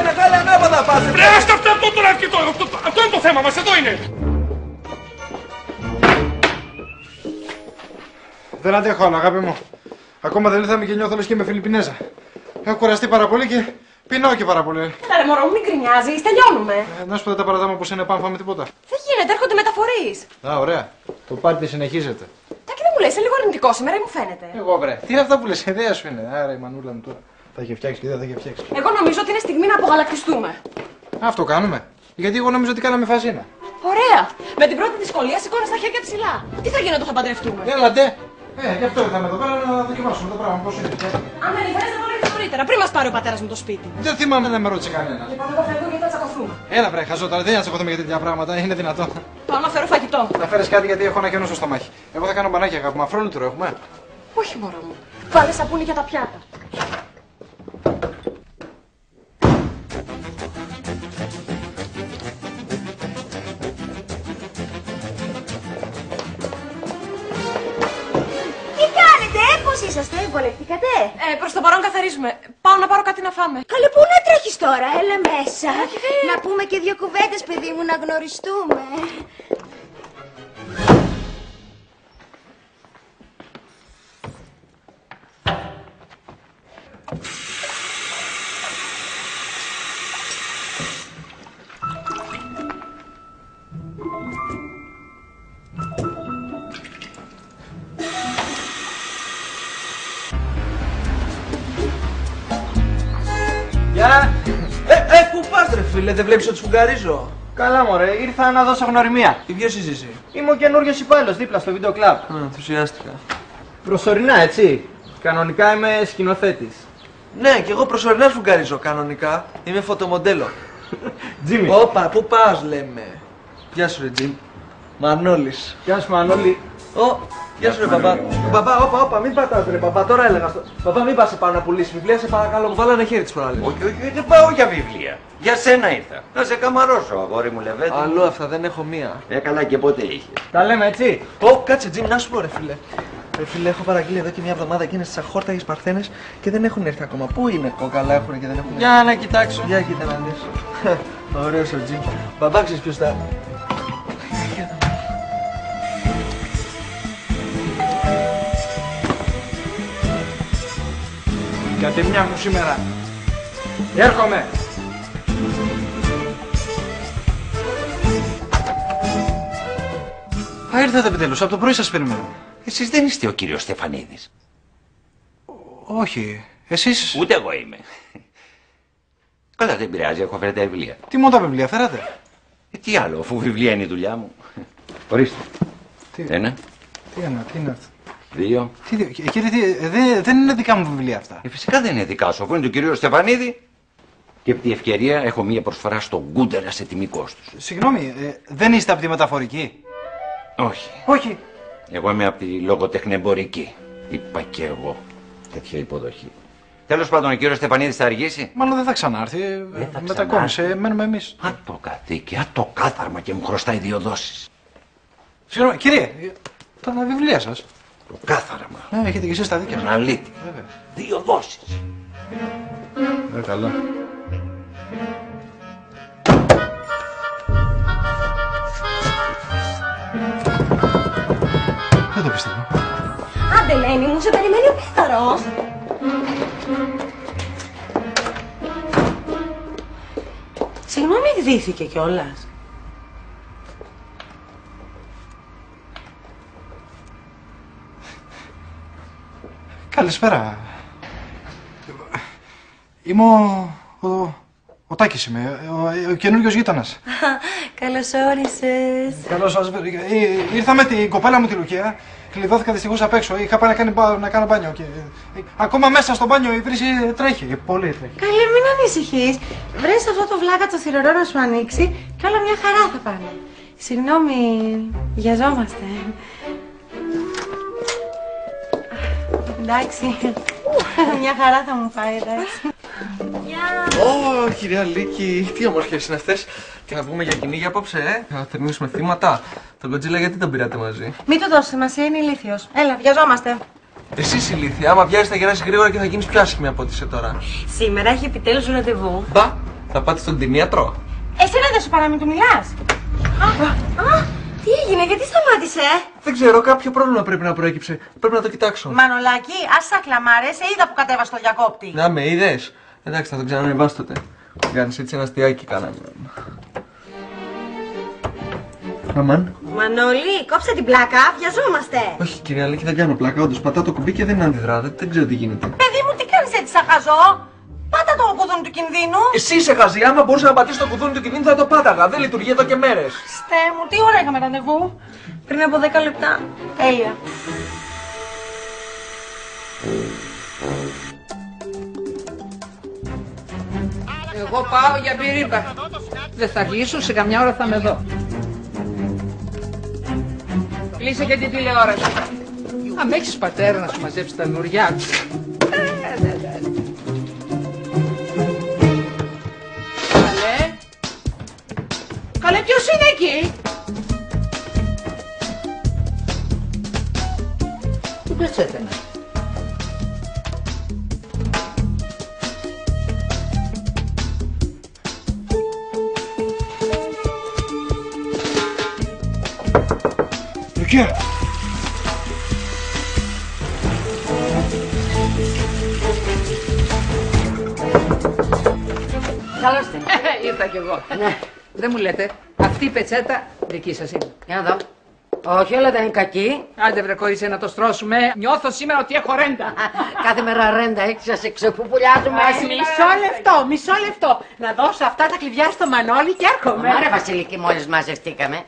Μεγάλη ανάποδα πάτε. Ρε, άστα αυτό τώρα αρκετό. Αυτό είναι το θέμα μας, εδώ είναι. Δεν αντέχω άλλο, αγάπη μου. Ακόμα δεν ήρθαμε και νιώθω λες και είμαι Φιλιππινέζα. Έχω κουραστεί πάρα πολύ και πεινάω και πάρα πολύ. Κοίτα ρε μωρό, μην γκρινιάζεις, τελειώνουμε. Να σου πω τα παραδάμε πως είναι, πάμε φάμε τίποτα. Δεν γίνεται, έρχονται μεταφορείς. Α, ωραία. Το πάρτι συνεχίζεται. Τάκη δεν μου λες, είσαι λίγο αρνητικό σήμερα ή μου φαίνεται. Εγώ βρε. Τι είναι αυτά που λες, η ιδέα σου είναι. Άρα η μανούλα μου τώρα. Θα είχε φτιάξει και δεν θα είχε φτιάξει. Εγώ νομίζω ότι είναι στιγμή να απογαλακτιστούμε. Αυτό κάνουμε. Γιατί εγώ νομίζω ότι κάναμε φαζίνα. Ωραία. Με την πρώτη δυσκολία σηκώνω στα χέρια ψηλά. Τι θα γίνει όταν θα παντρευτούμε. Έλατε. Γι' αυτό ήρθαμε εδώ πέρα να δοκιμάσουμε το πράγμα πώς είναι. Αν δεν ήθελες να το ρίξεις νωρίτερα, πριν μας πάρει ο πατέρας μου το σπίτι. Δεν θυμάμαι να με ρώτησε κανένα. Λοιπόν, εγώ φεύγω γιατί θα τσακωθούμε. Έλα βρε, χαζό τώρα, δεν είναι να τσακωθούμε για τέτοια πράγματα, είναι δυνατόν. Πάω να φέρω φαγητό. Θα φέρεις κάτι γιατί έχω ένα κενό στο στομάχι. Εγώ θα κάνω μπανάκι αγάπη μου, αφρόλουτρο έχουμε. Όχι μωρό μου. Βάλε σαπούνι για τα πιάτα. Πώς είσαστε, βολευτήκατε? Προς το παρόν καθαρίζουμε. Πάω να πάρω κάτι να φάμε. Καλέ, πού να τρέχεις τώρα, έλα μέσα. Να πούμε και δύο κουβέντες, παιδί μου, να γνωριστούμε. Γεια! Πού πας ρε φίλε, δεν βλέπεις ότι σφουγγαρίζω? Καλά μωρέ, ήρθα να δώσω γνωριμία. Τι ποιος είσαι εσύ? Είμαι ο καινούριος υπάλληλος δίπλα στο βίντεο κλαμπ. Ενθουσιάστηκα. Προσωρινά έτσι. Κανονικά είμαι σκηνοθέτης. Ναι, και εγώ προσωρινά σφουγγαρίζω. Κανονικά είμαι φωτομοντέλο. Τζίμι. Όπα, πού πας λέμε. Γεια σου ρε Τζιμ. Μανώλης. Γεια σου Μανώλη. Γεια σου ρε μπαμπά. Μπαμπά, όπα, μην πατάς ρε μπαμπά. Τώρα έλεγα αυτό. Μπαμπά, μην πας σε πάνω να πουλήσεις βιβλία, σε παρακαλώ. Μου βάλανε χέρι τις προάλλες. Όχι, δεν πάω για βιβλία. Για σένα ήρθα. Να σε καμαρώσω, αγόρι μου Λεβέντη. Αλλού αυτά, δεν έχω μία. Καλά και πότε είχε. Τα λέμε έτσι. Κάτσε Τζιμ, να σου πω ρε φίλε. Ρε φίλε, έχω παραγγείλει εδώ και μια εβδομάδα εκείνες τις αχόρταγες παρθένες και δεν έχουν έρθει ακόμα. Πού είναι, κόκαλα έχουν και δεν έχουν έρθει. Για να κοιτάξω. Για κοίτα να δεις. Ωραίος ο Τζιμ. Μπαμπά, ξέρεις ποιος θα... Κατεμιά μου σήμερα. Έρχομαι. Ήρθατε επιτέλους, από το πρωί σας περιμένω. Εσείς δεν είστε ο κύριος Στεφανίδης. Όχι, εσείς... Ούτε εγώ είμαι. Καλά, δεν πειράζει, έχω φέρει τα βιβλία. Τι μόντα βιβλία φέρατε? Τι άλλο, αφού βιβλία είναι η δουλειά μου. Ορίστε. Ένα. Τι είναι αυτό? Δύο. Κύριε, δεν είναι δικά μου βιβλία αυτά. Φυσικά δεν είναι δικά σου, αφού είναι του κυρίου Στεφανίδη. Και επί τη ευκαιρία έχω μία προσφορά στον Γκούντερα σε τιμή κόστους. Συγγνώμη, δεν είστε από τη μεταφορική? Όχι. Εγώ είμαι από τη λογοτεχνεμπορική. Είπα και εγώ. Τέτοια υποδοχή. Τέλος πάντων, ο κύριος Στεφανίδης θα αργήσει. Μάλλον δεν θα ξανάρθει. Μετακόμισε, μένουμε εμείς. Το κατοίκι, το κάθαρμα και μου χρωστάει 2 δόσεις. Συγγνώμη, κύριε, τα βιβλία σας. Το κάθαρμα. Ναι, έχετε και εσείς τα δίκαια σας. Αναλύτη. 2 δόσεις. Καλά. Δεν το πιστεύω. Άντε Λένη μου, σε περιμένει ο Πίθαρος. Συγγνώμη, εκδίθηκε κιόλας. Καλησπέρα. Είμαι ο Τάκης είμαι, ο καινούριος γείτονας. Καλώς όρισες. Καλώς σας βρήκα. Ήρθα με την κοπέλα μου τη Λουκία, κλειδώθηκα δυστυχώς απ' έξω. Είχα πάει να κάνω μπάνιο και ακόμα μέσα στο μπάνιο η βρύση τρέχει, πολύ τρέχει. Καλή, μην ανησυχείς. Βρες αυτό το βλάκατσο θηρορό να σου ανοίξει και όλα μια χαρά θα πάνε. Συγγνώμη, βιαζόμαστε. Εντάξει, μια χαρά θα μου πάει, εντάξει. Ω, κυρία Λίκη, τι όμορφιες είναι αυτές. Και να βγούμε για κυνήγι απόψε, Θα θερμίσουμε θύματα. Τον Κοντζίλα γιατί τον πήρατε μαζί? Μην του δώσει σημασία, είναι ηλίθιος. Έλα, βιαζόμαστε. Εσείς ηλίθια, άμα βιάζεις θα γεράσεις γρήγορα και θα γίνεις πιο άσχημη από ό,τι είσαι τώρα. Σήμερα έχει επιτέλους ραντεβού. Μπα, θα πάτε στον κτηνίατρο. Εσένα δεν σου παρά μην του μιλάς. Τι έγινε, γιατί σταμάτησε? Δεν ξέρω, κάποιο πρόβλημα πρέπει να προέκυψε. Πρέπει να το κοιτάξω. Μανολάκι, άσε κλαμάρες, σε είδα που κατέβασε στο διακόπτη. Να με είδες. Εντάξει, θα τον ξανανεβάσω τότε. Κάνεις έτσι ένα αστιάκι κάναμε. Αμάν. Μανώλη, κόψε την πλάκα, βιαζόμαστε. Όχι, κυρία Λίκη, δεν κάνω πλάκα. Όντως, πατάω το κουμπί και δεν αντιδρά. Δεν ξέρω τι γίνεται. Παιδί μου, τι κάνεις έτσι σαν χαζό? Πάτα το κουδούνι του κινδύνου. Εσύ είσαι χαζή. Άμα μπορούσα να πατήσω το κουδούνι του κινδύνου θα το πάταγα. Δεν λειτουργεί εδώ και μέρες. Στέ μου, τι ώρα είχαμε ραντεβού? Πριν από 10 λεπτά. Τέλεια. Εγώ πάω για μπυρίμπα. Δεν θα αργήσω, σε καμιά ώρα θα είμαι εδώ. Κλείσε και την τηλεόραση. Αν έχεις πατέρα να σου μαζέψει τα λουριά του. Καλέ. Καλέ, ποιος είναι εκεί? Τι πετσέτε να. Λουκία! Καλώς την. Ήρθα κι εγώ. Δεν μου λέτε, αυτή η πετσέτα δική σας είναι. Για να δω. Όχι, αλλά δεν είναι κακή. Άντε βρε κορίτσια να το στρώσουμε. Νιώθω σήμερα ότι έχω ρέντα. Κάθε μέρα ρέντα έχεις, σας εξεποπουλιάζουμε. Μισό λεπτό. Να δώσω αυτά τα κλειδιά στο Μανώλη και έρχομαι. Άρα Βασιλική, μόλις μαζευτήκαμε.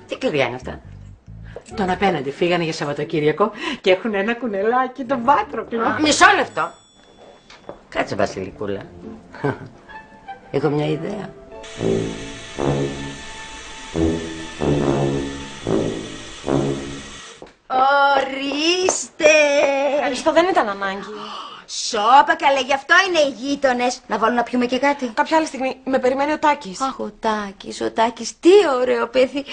Τι κλειδιά είναι αυτά? Τον απέναντι φύγανε για Σαββατοκύριακο και έχουν ένα κουνελάκι, τον Πάτροκλο. Μισό λεπτό. Κάτσε Βασιλικούλα. Έχω μια ιδέα. Ορίστε! Ευχαριστώ, δεν ήταν ανάγκη. Σώπα καλέ, γι' αυτό είναι οι γείτονες. Να βάλω να πιούμε και κάτι. Κάποια άλλη στιγμή με περιμένει ο Τάκης. Αχ, ο Τάκης, τι ωραίο παιδί.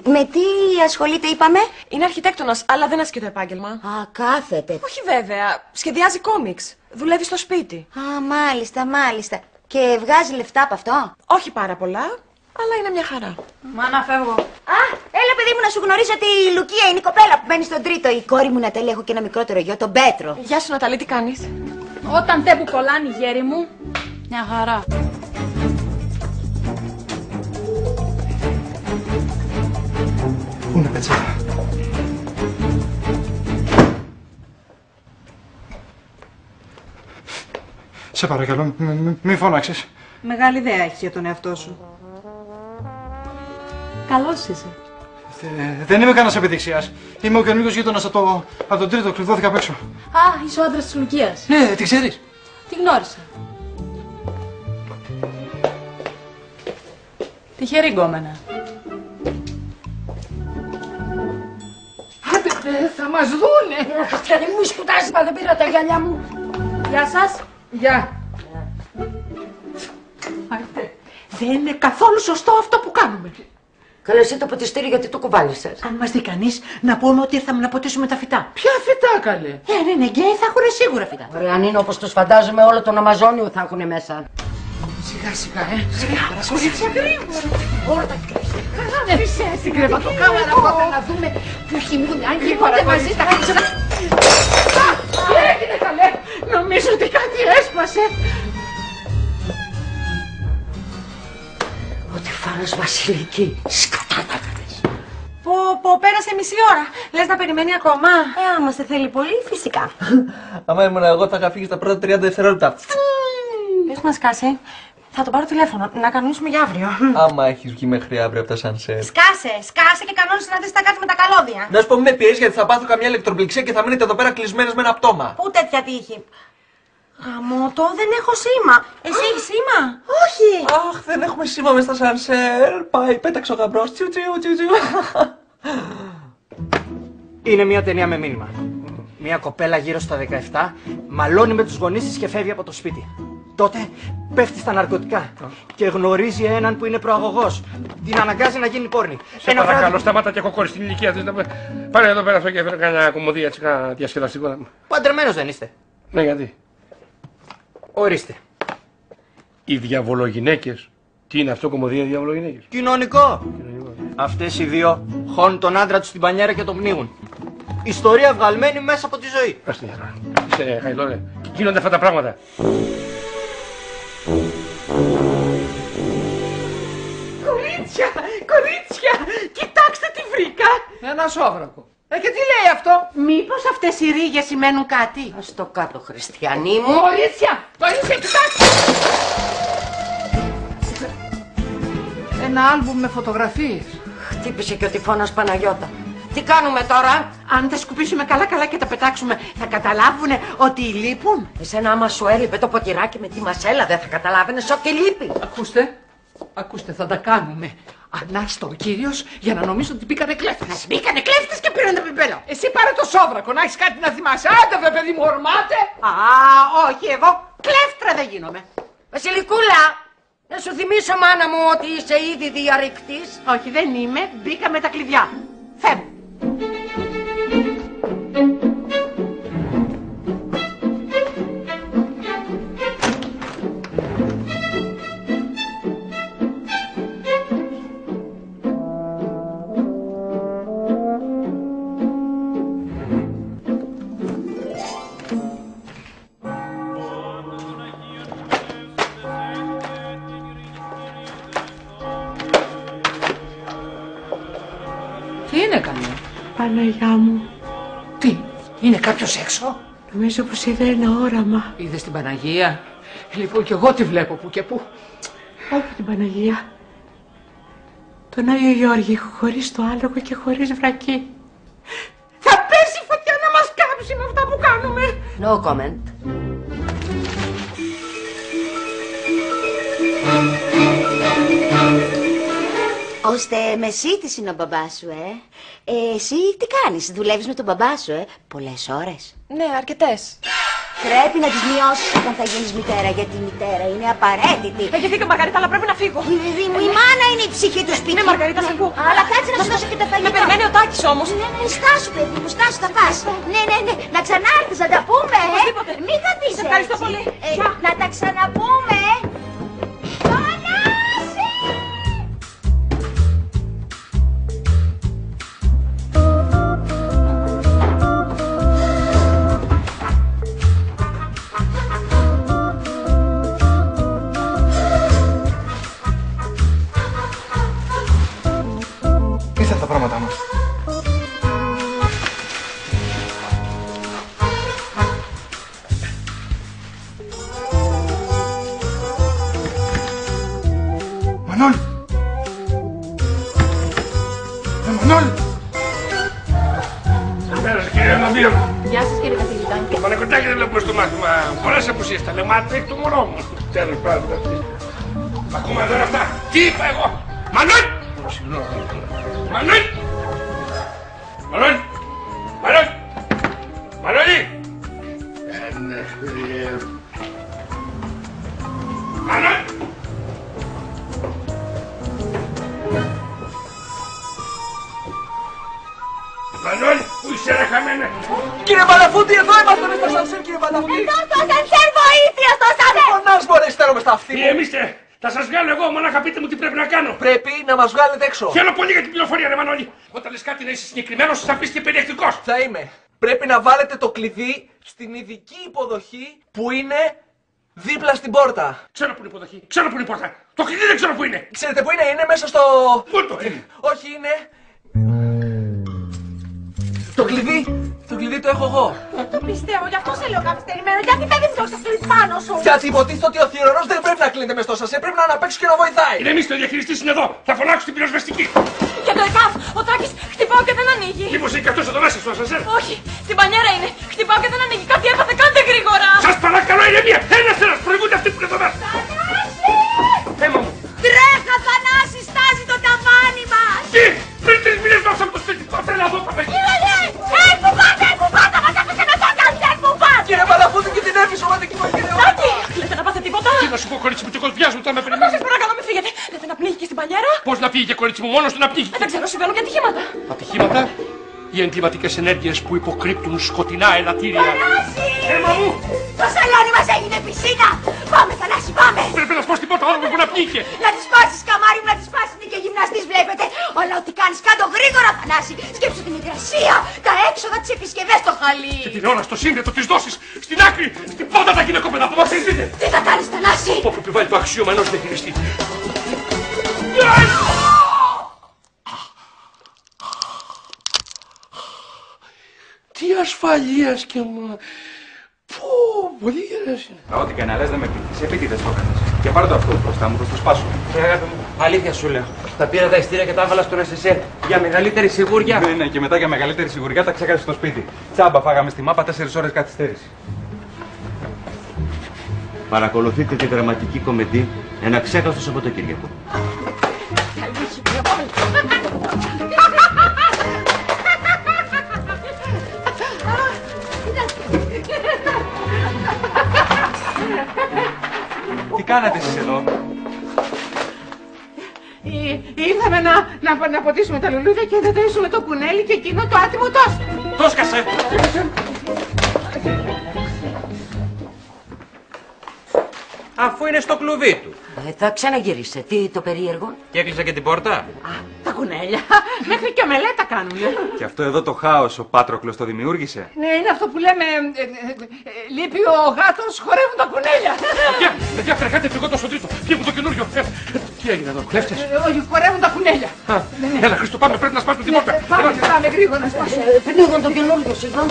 Με τι ασχολείται, είπαμε? Είναι αρχιτέκτονας, αλλά δεν ασκεί το επάγγελμα. Α, κάθεται. Όχι βέβαια, σχεδιάζει κόμιξ. Δουλεύει στο σπίτι. Α, μάλιστα. Και βγάζει λεφτά από αυτό? Όχι πάρα πολλά, αλλά είναι μια χαρά. Μάνα, φεύγω. Α, έλα παιδί μου να σου γνωρίσω ότι η Λουκία είναι η κοπέλα που μένει στον τρίτο. Η κόρη μου Ναταλή, έχω και ένα μικρότερο γιο, τον Πέτρο. Γεια σου Ναταλή, τι κάνεις? Όταν δεν που κολλάνει γέρι μου, μια χαρά. Πού είναι πετσέτα? Σε παρακαλώ, μη φώναξες. Μεγάλη ιδέα έχεις για τον εαυτό σου. Καλώς είσαι. Δεν είμαι κανένας επιδειξίας. Είμαι ο καινούργιος γείτονας από τον τρίτο, κλειδώθηκα απ' έξω. Α, είσαι ο άντρας της Λουκίας. Ναι, τη ξέρεις? Τη γνώρισα. Τυχερή γκόμενα. Άντε, θα μας δούνε. Δεν μου σκουτάζει, δεν πήρα τα γυαλιά μου. Γεια σας. Γεια. Δεν είναι καθόλου σωστό αυτό που κάνουμε. Καλώ ήρθατε το ποτιστήρι, γιατί το κουβάλισες. Αν μας δει κανείς, να πούμε ότι ήρθαμε να ποτίσουμε τα φυτά. Ποια φυτά καλέ? Αν είναι γκέι θα έχουν σίγουρα φυτά. Ωραία, αν είναι όπως τους φαντάζομαι, όλο τον Αμαζόνιο θα έχουν μέσα. Σιγά, Κορίτσια, γρήγορα. Όλα τα Καλά, στην κρεβατοκάμαρα πάμε να δούμε που χυμούν. Αν κοιμούνται μαζί τα χρυσά. Τι έγινε καλέ? Νομίζω ότι κάτι έσπασε. Ό,τι φάνος Βασιλική, σκατά τα κάνεις. Πω, πέρασε μισή ώρα. Λες να περιμένει ακόμα? Άμα σε θέλει πολύ, φυσικά. Άμα ήμουν εγώ θα είχα φύγει στα πρώτα 30 δευτερόλεπτα. Πες να σκάσει. Θα το πάρω τηλέφωνο, να κανονίσουμε για αύριο. Άμα έχεις βγει μέχρι αύριο από τα σανσέρ. Σκάσε και κανόνισε να δεις τα κάτι με τα καλώδια. Να σου πω μην με πιέζεις γιατί θα πάθω καμιά ηλεκτροπληξία και θα μείνετε εδώ πέρα κλεισμένες με ένα πτώμα. Πού τέτοια τύχη? Γαμώτο, δεν έχω σήμα. Εσύ έχεις σήμα? Όχι. Αχ, δεν έχουμε σήμα μες στα σανσέρ. Πάει, πέταξε ο γαμπρός. Τσιου. Είναι μια ταινία με μήνυμα. Μια κοπέλα γύρω στα 17 μαλώνει με τους γονείς της και φεύγει από το σπίτι. Τότε πέφτει στα ναρκωτικά και γνωρίζει έναν που είναι προαγωγός. Την αναγκάζει να γίνει πόρνη. Σε παρακαλώ, σταμάτα και έχω κόρη στην ηλικία της. Πάρε εδώ πέρα αυτό και έφερε κανένα κομμωδία, έτσι, κανένα διασκεδαστικό. Παντρεμένος δεν είστε? Ναι, γιατί? Ορίστε. Οι διαβολογυναίκες. Τι είναι αυτό, κομμωδία διαβολογυναίκες? Κοινωνικό. Αυτές οι δύο χώνουν τον άντρα τους στην πανιέρα και τον πνίγουν. Ιστορία βγαλμένη μέσα από τη ζωή. Ας την χαρά. Είσαι χαϊδόρε. Γίνονται αυτά τα πράγματα. Κορίτσια, κοιτάξτε τι βρήκα. Ένα σόβρακο. Και τι λέει αυτό? Μήπως αυτές οι ρίγες σημαίνουν κάτι? Ας το κάτω, Χριστιανή μου. Κορίτσια, κοιτάξτε. Ένα άλμπουμ με φωτογραφίες. Χτύπησε και ο τυφώνας Παναγιώτα. Τι κάνουμε τώρα? Αν τα σκουπίσουμε καλά και τα πετάξουμε, θα καταλάβουνε ότι λείπουν. Εσένα άμα σου έλειπε το ποτηράκι με τη μασέλα, δεν θα καταλάβαινες ό,τι λείπει. Ακούστε, θα τα κάνουμε. Ανάστα ο κύριος για να νομίζω ότι μπήκανε κλέφτες. Μπήκανε κλέφτες και πήραν το πιπέλο. Εσύ πάρε το σόβρακο, να έχεις κάτι να θυμάσαι. Άντε βρε παιδί μου, ορμάτε. Όχι, εγώ κλέφτρα δεν γίνομαι. Βασιλικούλα, να σου θυμίσω μάνα μου ότι είσαι ήδη διαρρηκτής. Όχι, δεν είμαι. Μπήκα με τα κλειδιά. Φεύγω. Παναγιά μου. Τι, είναι κάποιος έξω? Νομίζω πως είδα ένα όραμα. Είδες την Παναγία? Λοιπόν, κι εγώ τη βλέπω που και που. Όχι την Παναγία. Τον Άγιο Γιώργη, χωρίς το άλογο και χωρίς βρακή. Θα πέσει φωτιά να μας κάψει με αυτά που κάνουμε. No comment. Ώστε μεσίτης είναι ο μπαμπάς σου, εσύ τι κάνεις, δουλεύεις με τον μπαμπά σου, πολλές ώρες? Ναι, αρκετές. Πρέπει να τις μειώσεις όταν θα γίνεις μητέρα, γιατί η μητέρα είναι απαραίτητη. Έχει δίκιο, Μαργαρίτα, αλλά πρέπει να φύγω. Η μάνα είναι η ψυχή του σπιτιού. Ναι, Μαργαρίτα, σε ακούω. Αλλά κάτσε να σου δώσω και τα φαγητά. Με περιμένει ο Τάκης όμως. Ναι, στάσου, παιδί μου, στάσου, θα φας. Ναι, να ξανάρθεις, να τα πούμε. Μην καθίσεις. Σε ευχαριστώ πολύ. Να τα ξαναπούμε. Ήρθαν τα πράγματα μας. Μανώλη! Μανώλη! Καλημέρα σας, κύριε Αναδία μου. Γεια σας, κύριε καθηγητά. Το Πανακοτάκι δεν βλέπω στο μάθημα. Πολλές απουσίες τα λεμάτι, έχει το μωρό μου. Τέλος πάντων. Ακούμε εδώ αυτά. Τι είπα εγώ? Μανώλη! Συγγνώμη. Μανώλη! Μανώλη! Μανώλη! Μανώλη! Μανώλη! Μανώλη, πού είσαι ρε χαμένε? Κύριε Παλαφούτη, εδώ ήμασταν στο σανσέρ, κύριε Παλαφούτη. Εδώ στο σανσέρ, βοήθεια στο σανσέρ. Φωνάς μπορείς, στέλνομαι στα αυτή. Ηρεμήστε, θα σας βγάλω εγώ, μονάχα πείτε μου τι πρέπει να κάνω. Πρέπει να μας βγάλετε έξω. Θέλω πολύ για την πληροφορία, ρε Μανώλη. Όταν λες κάτι να είσαι συγκεκριμένος, θα πεις και περιεκτικός. Θα είμαι. Πρέπει να βάλετε το κλειδί στην ειδική υποδοχή που είναι δίπλα στην πόρτα. Ξέρω που είναι υποδοχή, ξέρω που είναι η πόρτα. Το κλειδί δεν ξέρω που είναι. Ξέρετε που είναι, είναι μέσα στο... Πού το είναι? Όχι, είναι... Το κλειδί το έχω εγώ. Το πιστεύω, γι' αυτό σε λέω καθυστερημένο. Γιατί δεν το έχεις κλείσει πάνω σου. Γιατί υποτίθεται ότι ο θηρορός δεν πρέπει να κλείνεται μες στο σασέ, πρέπει να είναι απ' έξω και να βοηθάει. Ηρεμήστε, ο διαχειριστής είναι εδώ. Θα φωνάξω την πυροσβεστική. Και το ΕΚΑΒ, ο Τάκης χτυπάω και δεν ανοίγει. Μήπως είναι αυτός εδώ μέσα στο ασανσέρ? Όχι, στην πανιέρα είναι. Χτυπάω και δεν ανοίγει. Κάτι έπαθε, κάντε γρήγορα. Σας παρακαλώ, ηρεμία. Ένας προηγούνται αυτοί που είναι εδώ μέσα. Έμα μου. Τρέχα, Θανάση, στάζει το ταβάνι μας. Τι, πριν 3 μήνες δώσα από το σπίτι. Πάτε να δω, papá. Που πάτε, μας άφησε να το κάνεις, που πάτε. Κύριε Παλαφούτη, κινδυνεύει η σωματική μου εγκαιρεότητα. Τάκη, λέτε να πάτε τίποτα. Τι να σου πω, κορίτσι μου, τι κοσμιάζουν τώρα με περιμένει. Σας παρακαλώ, μην φύγετε. Λέτε να πνίγει και στην πανιέρα. Πώς να φύγει και κορίτσι μου, μόνος του να πνίγει. Δεν ξέρω, συμβαίνουν και ατυχήματα. Ατυχήματα ή εγκληματικές ενέργειες που υποκρύπτουν σκοτεινά ελαττήρια. Έμα μου! Το σαλόνι μας έγινε πισίνα. Πάμε, Θανάση, πάμε. Πρέπει να σπάς την πόρτα, άνθρωπο που να πνίγηκε. Να τη σπάσεις, καμάρι μου, να τη σπάσεις. Είναι και γυμναστής, βλέπετε. Αλλά ό,τι κάνεις, κάτω γρήγορα, Θανάση. Σκέψου την υγρασία, τα έξοδα, τις επισκευές, το χαλί. Και την ώρα στο σύνδετο της δόσης, στην άκρη, στην πόρτα τα γυναικόπαιδα που μας συζητείτε. Τι θα κάνεις, Θανάση? Όπου επιβάλλει το αξίωμα ενός διαχειριστή. Τι ασφαλείας και μα... Πω, πολύ γερές είναι. Ό,τι και να λες δεν με πείθεις, επίτηδες το έκανες. Και πάρε το αυτό μπροστά μου, προς το σπάσω. Αγάπη μου, αλήθεια σου λέω. Τα πήρα τα ειστήρια και τα έβαλα στον SSR για μεγαλύτερη σιγουριά. Ναι, και μετά για μεγαλύτερη σιγουριά τα ξέχασες στο σπίτι. Τσάμπα φάγαμε στη μάπα 4 ώρες καθυστέρηση. Παρακολουθείτε τη δραματική κομμεντή «Ένα ξέχαστο Σαββατοκύριακο». Τι κάνετε εσείς εδώ? Ήρθαμε να ποτίσουμε τα λουλούδια και να ταΐσουμε το κουνέλι και εκείνο το άτιμο τόστ. Το σκάσε! Αφού είναι στο κλουβί του. Θα ξαναγυρίσε. Τι το περίεργο? Και έκλεισε και την πόρτα. Τα κουνέλια. Μέχρι και ομελέτα κάνουνε. Και αυτό εδώ το χάος ο Πάτροκλος το δημιούργησε. Ναι, είναι αυτό που λέμε. Λείπει ο γάτος, χορεύουν τα κουνέλια. Παιδιά, τρεχάτε, φυγώ το στο τρίτο. Φύγουν το καινούριο. Τι έγινε εδώ, κλέφτες? Όχι, χορεύουν τα κουνέλια. Έλα, Χρήστο, πάμε, πρέπει να σπάσουμε την πόρτα. Πάμε γρήγορα να σπάσω. Πνίγον το καινούργιο, συγγνώμη.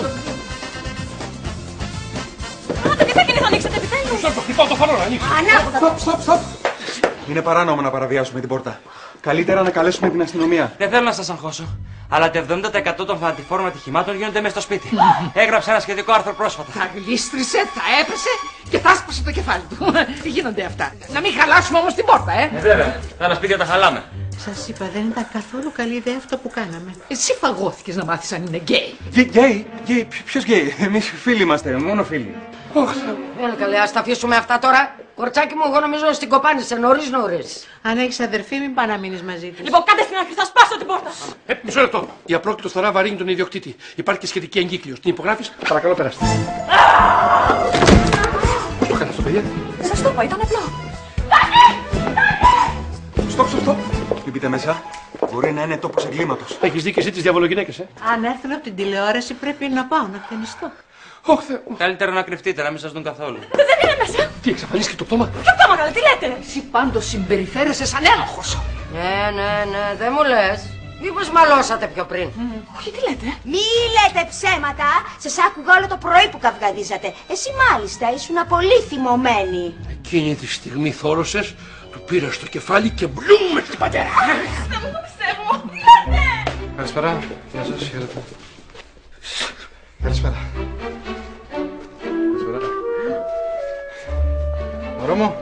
Άντε, τι θα γίνει, θα ανοίξετε επιτέλους. Στοπ, χτυπάω το φανό να ανοίξει. Στοπ. Είναι παράνομο να παραβιάσουμε την πόρτα. Καλύτερα να καλέσουμε την αστυνομία. Δεν θέλω να σας αγχώσω, αλλά το 70% των θανατηφόρων ατυχημάτων γίνονται μέσα στο σπίτι. Έγραψα ένα σχετικό άρθρο πρόσφατα. Θα γλίστρισε, θα έπεσε και θα άσπασε το κεφάλι του. Γίνονται αυτά. Να μην χαλάσουμε όμως την πόρτα, Βέβαια, τα σπίτια τα χαλάμε. Σας είπα, δεν ήταν καθόλου καλή ιδέα αυτό που κάναμε. Εσύ φαγώθηκες να μάθεις αν είναι γκέι. Γκέι, ποιος γκέι? Εμείς φίλοι είμαστε, μόνο φίλοι. Έλα καλέ, ας τα αφήσουμε αυτά τώρα. Κορτσάκι μου, εγώ νομίζω στην κοπάνισε νωρίς. Αν έχεις αδερφή, μην πάει να μείνεις μαζί της. Λοιπόν, κάντε στην άκρη, θα σπάσω την πόρτα. Μισό λεπτό. Η απρόκειτο θωρά βαρύνει τον ιδιοκτήτη. Υπάρχει και σχετική εγκύκλειος. Την υπογράφεις, παρακαλώ περάστε. Πώς το κάνεις αυτό, παιδιά? Σας το είπα, ήταν απλό. Στοπ. Μην μπείτε μέσα. Μπορεί να είναι τόπος εγκλήματος. Έχεις δει και εσύ τις διαβολογυναίκες, Αν έρθουν από την τηλεόραση, πρέπει να πάω να χτενιστώ. Καλύτερα να κρυφτείτε, να μην σας δουν καθόλου. Δεν είναι μέσα. Τι, εξαφανίστηκε το πτώμα? Ποιο πτώμα, καλά, τι λέτε. Εσύ πάντως συμπεριφέρεσαι σαν έλοχος. Ναι, δεν μου λες. Μήπως μαλώσατε πιο πριν. Όχι, τι λέτε. Μη λέτε ψέματα. Σας άκουγα όλο το πρωί που καυγαδίζατε. Εσύ μάλιστα ήσουν πολύ θυμωμένη. Εκείνη τη στιγμή θόρωσες, του πήρες στο κεφάλι και μπλουμ με την πατέρα. Δεν μου το πιστεύω. Τι λέτε. Καλησπέρα. Γεια σας, χαίρετε. Καλησπέρα. Μωρό μου,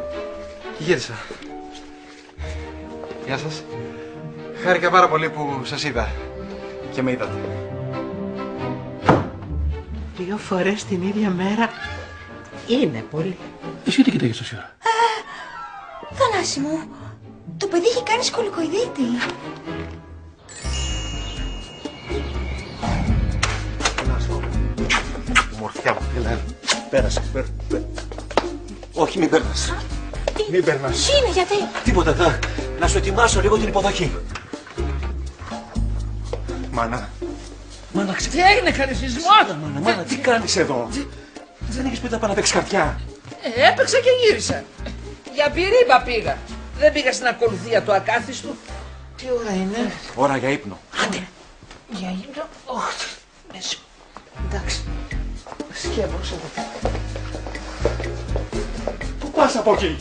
γύρισα. Γεια σας. Χάρηκα πάρα πολύ που σας είδα και με είδατε. 2 φορές την ίδια μέρα είναι πολύ. Εσύ τι κοιτάγεις τόση ώρα? Θανάση μου, το παιδί έχει κάνει σκολικοειδίτη. Μορφιά μου, έλα. Πέρασε. Όχι, μην περνάς. Μην περνάς. Τι είναι, γιατί? Τίποτα, να σου ετοιμάσω λίγο την υποδοχή. Μάνα, Τι έγινε, χαρισισμό? Μάνα, τι κάνεις εδώ? Δεν έχεις πει να πάω να παίξεις χαρτιά? Έπαιξα και γύρισα. Για πυρίμπα πήγα. Δεν πήγα στην ακολουθία του ακάθιστου. Τι ώρα είναι? Ώρα για ύπνο. Άντε. Για ύπνο. Όχι. Μέση. Εντάξει. Σκέφτομαι. Πού πας από εκεί?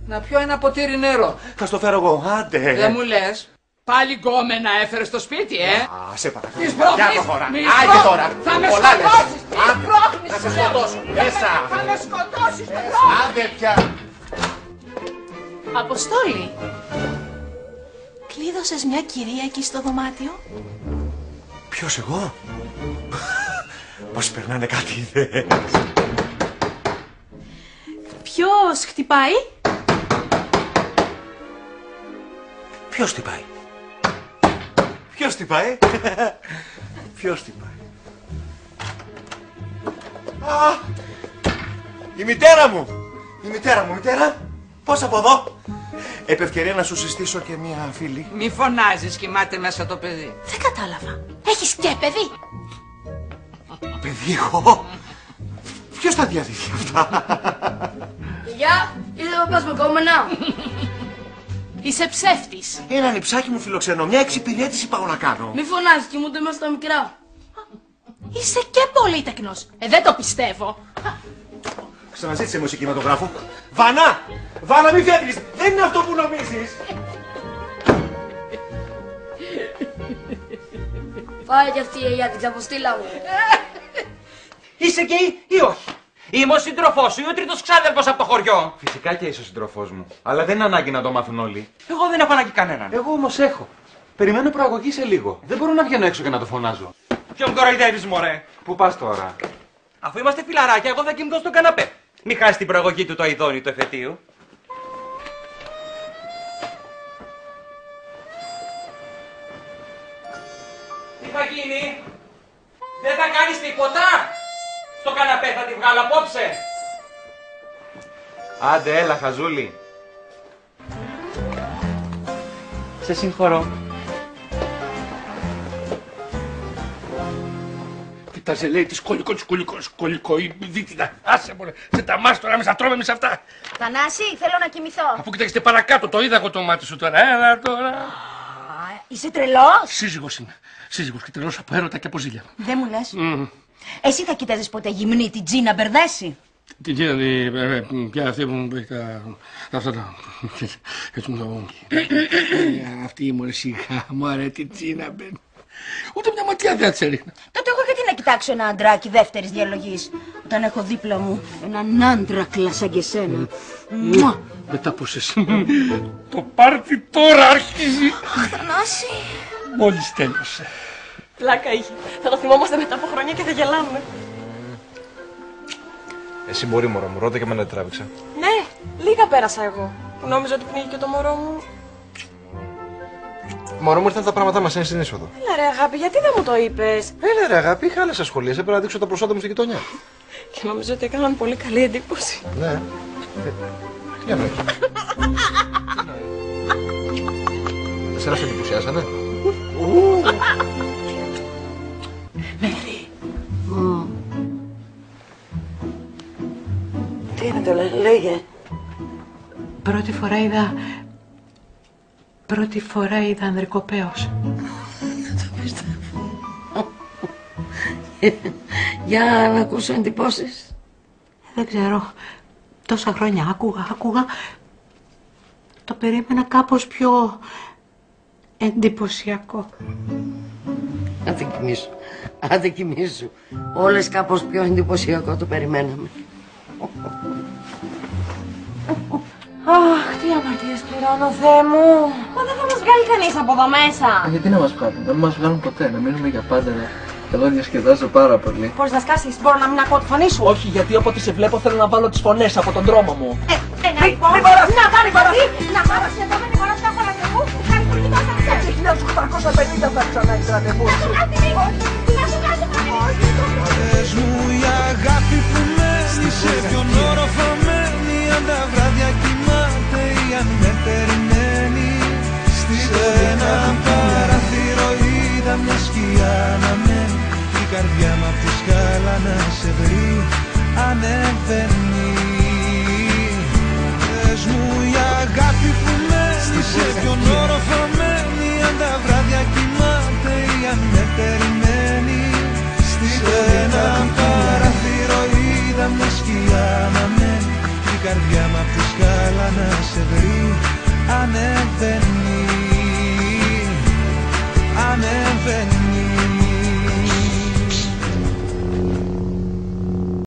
Να πιω ένα ποτήρι νερό. Θα στο φέρω εγώ, άντε. Δεν μου λες. Πάλι γκόμενα έφερε στο σπίτι, Α, σε παρακαλώ. Μη σπρώχνεις, Για το χώρα. μη Άντε σπρώχνεις. τώρα. Θα με Πολλά λες. σκοτώσεις. Μη Άντε. σπρώχνεις. Θα σε σκοτώσω. Μέσα. Θα με σκοτώσεις. Άντε πια. Αποστόλη. Κλείδωσες μια κυρία εκεί στο δωμάτιο. Ποιος, εγώ? Πώς περνάνε κάτι ιδέες. Ποιος χτυπάει? Ποιος χτυπάει? Ποιος χτυπάει? Ποιος χτυπάει? Α! Η μητέρα μου! Η μητέρα μου, μητέρα! Πώς από εδώ? Επ' ευκαιρία να σου συστήσω και μια φίλη. Μη φωνάζεις, κοιμάται μέσα το παιδί. Δεν κατάλαβα. Έχεις και παιδί. Παιδί εγώ? Ποιος τα διαδίδει αυτά? Γεια, ήρθε ο παπάς με κόμενα. Είσαι ψεύτης. Ένα νυψάκι μου φιλοξενώ, μια εξυπηρέτηση πάω να κάνω. Μη φωνάζεις, κοιμούνται μέσα στα μικρά. Είσαι και πολύτεκνος. Δεν το πιστεύω. Ξαναζήτησε μουσική κινηματογράφο. Βάνα! Βάνα, μη φεύγεις! Δεν είναι αυτό που νομίζεις! Πάει κι αυτή η γιαγιά την ξαποστήλα μου. Είσαι γκέι ή όχι? Είμαι ο σύντροφός σου ή ο τρίτος ξάδερφος από το χωριό? Φυσικά και είσαι ο σύντροφός μου. Αλλά δεν είναι ανάγκη να το μάθουν όλοι. Εγώ δεν έχω ανάγκη κανέναν. Εγώ όμως έχω. Περιμένω προαγωγή σε λίγο. Δεν μπορώ να βγαίνω έξω και να το φωνάζω. Ποιον κοροϊδεύεις, μωρέ? Πού πας τώρα? Αφού είμαστε φιλαράκια, εγώ θα κοιμηθώ στο καναπέ. Μη χάσει την προαγωγή του το αηδόνι του εφετείου. Τι θα γίνει? Δεν θα κάνεις τίποτα? Στο καναπέ θα τη βγάλω απόψε. Άντε, έλα, χαζούλη. Σε συγχωρώ. Κοίταζε, λέει, τη σκολικοειδίτιδα. Άσε μωρέ, σε τα μάστορα μέσα, τρώμε εμείς αυτά. Θανάση, θέλω να κοιμηθώ. Αφού κοιτάξτε παρακάτω, το είδα εγώ το μάτι σου τώρα. Έλα τώρα. Είσαι τρελός? Σύζυγος είμαι. Σύζυγος και τρελός από έρωτα και από ζήλια. Δεν μου λες. Εσύ θα κοίταζες ποτέ γυμνή την Τζίνα Μπερδέση? Την Τζίνα, πια αυτή που μου έχει αυτά τα... Έτσι μου το... Αυτή η μωρέ σιγά, μωρέ την Τζίνα Μπερδέση. Ούτε μια ματιά δεν θα έριχνα. Τότε εγώ γιατί να κοιτάξω ένα αντράκι δεύτερης διαλογής, όταν έχω δίπλα μου έναν άντρακλα σαν και σένα. Μετά πως εσύ. Το πάρτι τώρα αρχίζει. Θανάση. Μόλις τέλειωσε. Πλάκα είχε. Θα το θυμόμαστε μετά από χρόνια και θα γελάμε. Εσύ μπορεί μωρό μου, ρώτα και εμένα τι τράβηξα. Ναι, λίγα πέρασα εγώ. Που νόμιζα ότι πνίγηκε το μωρό μου. Μωρό μου, ήρθαν τα πράγματά μας, είναι στην είσοδο. Έλα ρε αγάπη, γιατί δεν μου το είπες? Έλα ρε αγάπη, είχα άλλες ασχολίες, έπρεπε να δείξω τα προσόντα μου στη γειτονιά. Και νομίζω ότι έκαναν πολύ καλή εντύπωση. Ναι. Για να έχεις. Εσένα σε εντυπωσιάσανε? Μέρη. Τι είναι το λέγε. Πρώτη φορά είδα ανδρικό πέος. Για να ακούσω εντυπώσεις. Δεν ξέρω. Τόσα χρόνια άκουγα. Το περίμενα κάπως πιο εντυπωσιακό. Άντε κοιμήσου. Όλες κάπως πιο εντυπωσιακό το περιμέναμε. Αχ, τι αμαρτίες πληρώνω, Θεέ μου. Μα δεν θα μας βγάλει κανείς από εδώ μέσα. Γιατί να μας βγάλουν, δεν μας βγάλουν ποτέ, να μείνουμε για πάντα. Εγώ διασκεδάζω πάρα πολύ. Μπορείς να σκάσεις, μπορώ να μην ακούω τη φωνή σου. Όχι, γιατί όποτε σε βλέπω θέλω να βάλω τις φωνές από τον δρόμο μου. Να λοιπόν, να πάρει γιατί, να πάρω στην επόμενη φορά που θα έχω ραντεβού, θα λειτουργεί τόσο 6.850 θα ξανά έχεις ραντεβού. Πες μου η αγάπη